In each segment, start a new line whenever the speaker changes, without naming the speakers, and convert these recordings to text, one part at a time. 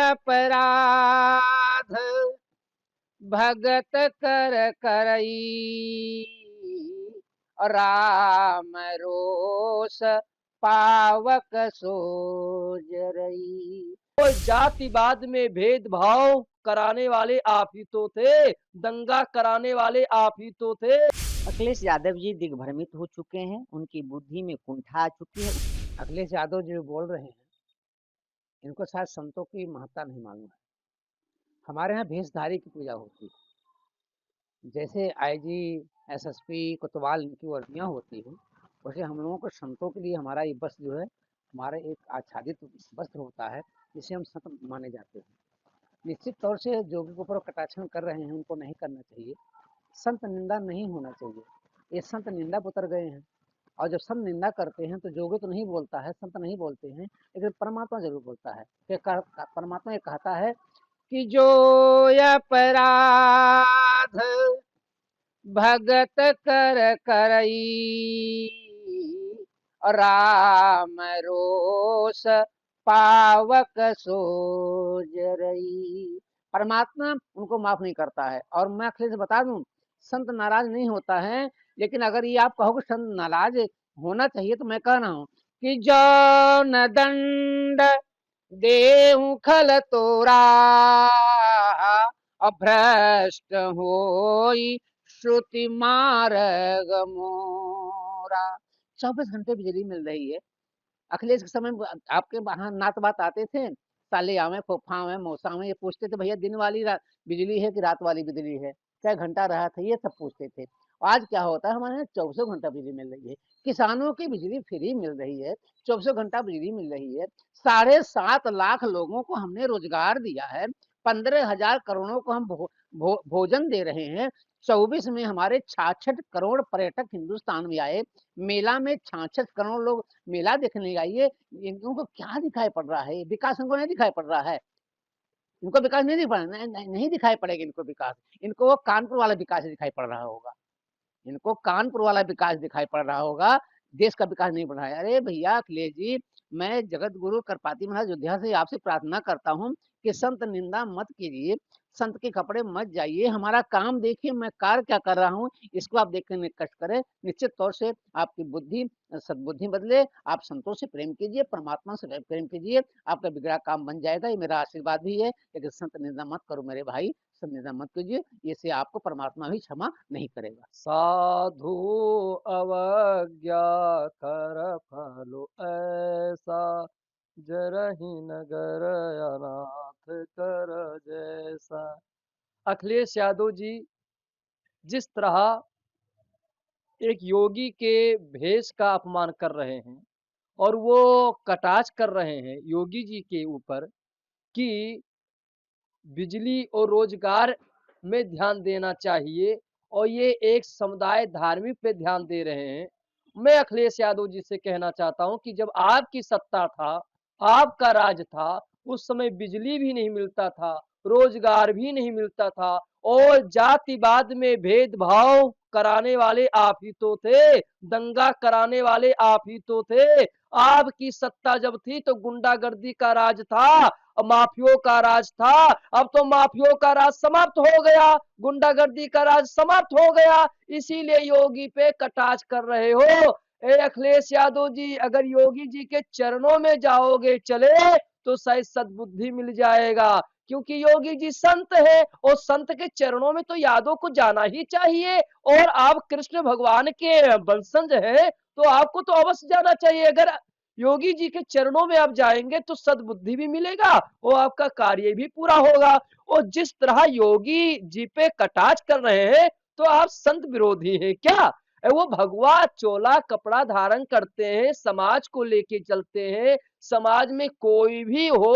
अपराध भगत कर करई, और राम रोष पावक सोजरई।
वो जातिवाद में भेदभाव कराने वाले आप ही तो थे, दंगा कराने वाले आप ही तो थे।
अखिलेश यादव जी दिग्भ्रमित हो चुके हैं, उनकी बुद्धि में कुंठा आ चुकी है।
अखिलेश यादव जो बोल रहे हैं, इनको शायद संतों की महत्ता नहीं मालूम है। हमारे यहाँ भेषधारी की पूजा होती है, जैसे आईजी, एसएसपी, कोतवाल इनकी वर्दियाँ होती हैं, वैसे हम लोगों को संतों के लिए हमारा ये वस्त्र जो है, हमारा एक आच्छादित वस्त्र होता है, जिसे हम संत माने जाते हैं। निश्चित तौर से जो भी ऊपर कटाक्षण कर रहे हैं उनको नहीं करना चाहिए, संत निंदा नहीं होना चाहिए। ये संत निंदा पर उतर गए हैं, और जब संत निंदा करते हैं तो जोगी तो नहीं बोलता है, संत नहीं बोलते हैं, लेकिन परमात्मा जरूर बोलता है। परमात्मा ये कहता है कि जो अपराध भगत कर करई, और राम रोष पावक सोजरई। परमात्मा उनको माफ नहीं करता है। और मैं अखिलेश से बता दूं, संत नाराज नहीं होता है, लेकिन अगर ये आप कहो कि संत नाराज होना चाहिए, तो मैं कह रहा हूं कि जौन दंड देहु खल तोरा, अभ्रष्ट होई श्रुति मार्ग मोरा। 24 घंटे बिजली मिल रही है। अखिलेश के समय में आपके वहाँ नात बात आते थे, साले आवे, फूफा आवे, मौसा आवे, ये पूछते थे भैया दिन वाली बिजली है कि रात वाली बिजली है, क्या घंटा रहा था, ये सब पूछते थे। आज क्या होता है, हमारे यहाँ 24 घंटा बिजली मिल रही है। किसानों की बिजली फ्री मिल रही है, 24 घंटा बिजली मिल रही है। 7.5 लाख लोगों को हमने रोजगार दिया है, 15,000 करोड़ों को हम भोजन दे रहे हैं। 24 में हमारे 66 करोड़ पर्यटक हिंदुस्तान में आए, मेला में 66 करोड़ लोग मेला देखने आइए। इनको क्या दिखाई पड़ रहा है? विकास इनको नहीं दिखाई पड़ रहा है। इनको विकास नहीं दिखाई पड़, नहीं दिखाई पड़ेगा इनको विकास। इनको वो कानपुर वाला विकास दिखाई पड़ रहा होगा, इनको कानपुर वाला विकास दिखाई पड़ रहा होगा, देश का विकास नहीं बढ़ा है। अरे भैया अखिलेश जी, मैं जगत गुरु करपाती महाराज अयोध्या से आपसे प्रार्थना करता हूँ कि संत निंदा मत कीजिए, संत के कपड़े मत जाइए, हमारा काम देखिए, मैं कार्य क्या कर रहा हूँ इसको आप देखने में कष्ट करें। निश्चित तौर से आपकी बुद्धि सद्बुद्धि बदले, आप संतों से प्रेम कीजिए, परमात्मा से प्रेम कीजिए, आपका बिगड़ा काम बन जाएगा। ये मेरा आशीर्वाद भी है, लेकिन संत निंदा मत करो मेरे भाई, संत निंदा मत कीजिए, इससे आपको परमात्मा भी क्षमा नहीं करेगा।
साधु अवज्ञा कर फलो ऐसा, जरहि नगर अनाथ कर जैसा। अखिलेश यादव जी जिस तरह एक योगी के भेष का अपमान कर रहे हैं और वो कटाक्ष कर रहे हैं योगी जी के ऊपर कि बिजली और रोजगार में ध्यान देना चाहिए, और ये एक समुदाय धार्मिक पे ध्यान दे रहे हैं। मैं अखिलेश यादव जी से कहना चाहता हूं कि जब आपकी सत्ता था, आपका राज था, उस समय बिजली भी नहीं मिलता था, रोजगार भी नहीं मिलता था, और जातिवाद में भेदभाव कराने वाले आप ही तो थे, दंगा कराने वाले आप ही तो थे। आपकी सत्ता जब थी तो गुंडागर्दी का राज था, माफियों का राज था। अब तो माफियों का राज समाप्त हो गया, गुंडागर्दी का राज समाप्त हो गया, इसीलिए योगी पे कटाक्ष कर रहे हो। ए अखिलेश यादव जी, अगर योगी जी के चरणों में जाओगे चले तो शायद सद्बुद्धि मिल जाएगा, क्योंकि योगी जी संत है और संत के चरणों में तो यादव को जाना ही चाहिए। और आप कृष्ण भगवान के वंशज हैं तो आपको तो अवश्य जाना चाहिए। अगर योगी जी के चरणों में आप जाएंगे तो सद्बुद्धि भी मिलेगा और आपका कार्य भी पूरा होगा। और जिस तरह योगी जी पे कटाक्ष कर रहे हैं तो आप संत विरोधी हैं क्या? वो भगवा चोला कपड़ा धारण करते हैं, समाज को लेके चलते हैं, समाज में कोई भी हो,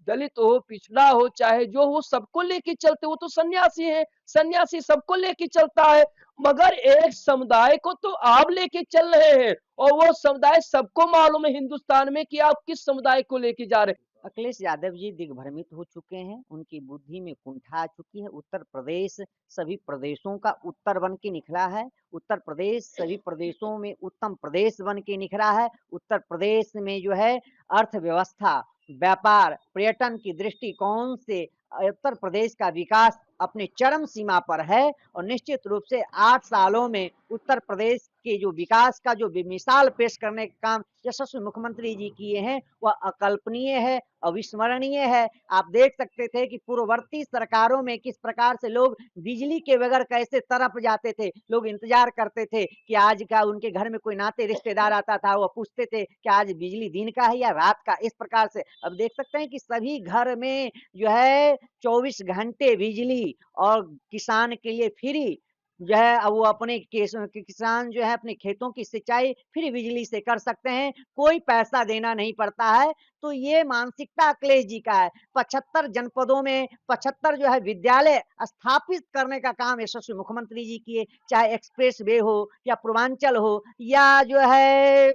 दलित हो, पिछड़ा हो, चाहे जो हो, सबको लेके चलते। वो तो सन्यासी है, सन्यासी सबको लेके चलता है, मगर एक समुदाय को तो आप लेके चल रहे हैं, और वो समुदाय सबको मालूम है हिंदुस्तान में कि आप किस समुदाय को लेके जा रहे हैं।
अखिलेश यादव जी दिग्भ्रमित हो चुके हैं, उनकी बुद्धि में कुंठा आ चुकी है। उत्तर प्रदेश सभी प्रदेशों का उत्तर बन के निकला है, उत्तर प्रदेश सभी प्रदेशों में उत्तम प्रदेश बन के निखरा है। उत्तर प्रदेश में जो है अर्थव्यवस्था व्यापार, पर्यटन की दृष्टिकोण से उत्तर प्रदेश का विकास अपने चरम सीमा पर है और निश्चित रूप से 8 सालों में उत्तर प्रदेश के जो विकास का जो मिसाल पेश करने का काम यशस्वी मुख्यमंत्री जी किए हैं, वह अकल्पनीय है, अविस्मरणीय है। आप देख सकते थे कि पूर्ववर्ती सरकारों में किस प्रकार से लोग बिजली के बगैर कैसे तड़प जाते थे। लोग इंतजार करते थे कि आज का उनके घर में कोई नाते रिश्तेदार आता था, वह पूछते थे कि आज बिजली दिन का है या रात का। इस प्रकार से अब देख सकते हैं कि सभी घर में जो है 24 घंटे बिजली और किसान के लिए फ्री जो है, अब वो अपने किसान जो है अपने खेतों की सिंचाई फ्री बिजली से कर सकते हैं, कोई पैसा देना नहीं पड़ता है। तो ये मानसिकता अखिलेश जी का है। 75 जनपदों में 75 जो है विद्यालय स्थापित करने का काम यशस्वी मुख्यमंत्री जी किए, चाहे एक्सप्रेस वे हो या पूर्वांचल हो या जो है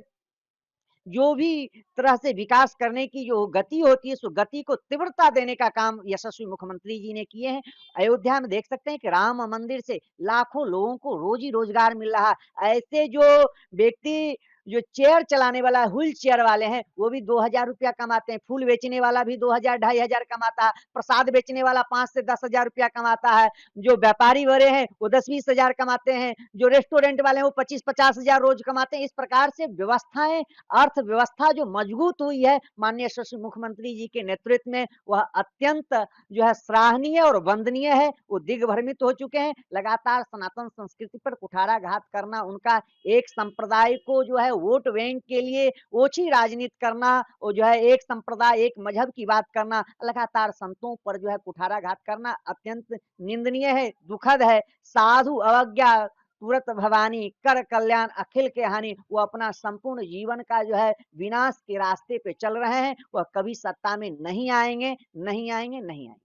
जो भी तरह से विकास करने की जो गति होती है, उस गति को तीव्रता देने का काम यशस्वी मुख्यमंत्री जी ने किए हैं। अयोध्या में देख सकते हैं कि राम मंदिर से लाखों लोगों को रोजी रोजगार मिल रहा है। ऐसे जो व्यक्ति जो चेयर चलाने वाला व्हील चेयर वाले हैं, वो भी 2000 रुपया कमाते हैं। फूल बेचने वाला भी 2000 2500 कमाता है। प्रसाद बेचने वाला 5 से 10,000 रुपया कमाता है। जो व्यापारी बड़े हैं वो 10-20 हजार कमाते हैं। जो रेस्टोरेंट वाले हैं वो 25-50 हजार रोज कमाते हैं। इस प्रकार से व्यवस्थाएं, अर्थव्यवस्था जो मजबूत हुई है माननीय यशस्वी मुख्यमंत्री जी के नेतृत्व में, वह अत्यंत जो है सराहनीय और वंदनीय है। वो दिग्भ्रमित हो चुके हैं। लगातार सनातन संस्कृति पर कुठाराघात करना, उनका एक संप्रदाय को जो है वोट बैंक के लिए ओछी राजनीति करना, और जो है एक संप्रदाय एक मजहब की बात करना, लगातार संतों पर जो है कुठाराघात करना अत्यंत निंदनीय है, दुखद है। साधु अवज्ञा तुरत भवानी कर कल्याण अखिल के हानि, वो अपना संपूर्ण जीवन का जो है विनाश के रास्ते पे चल रहे हैं। वह कभी सत्ता में नहीं आएंगे, नहीं आएंगे, नहीं आएंगे।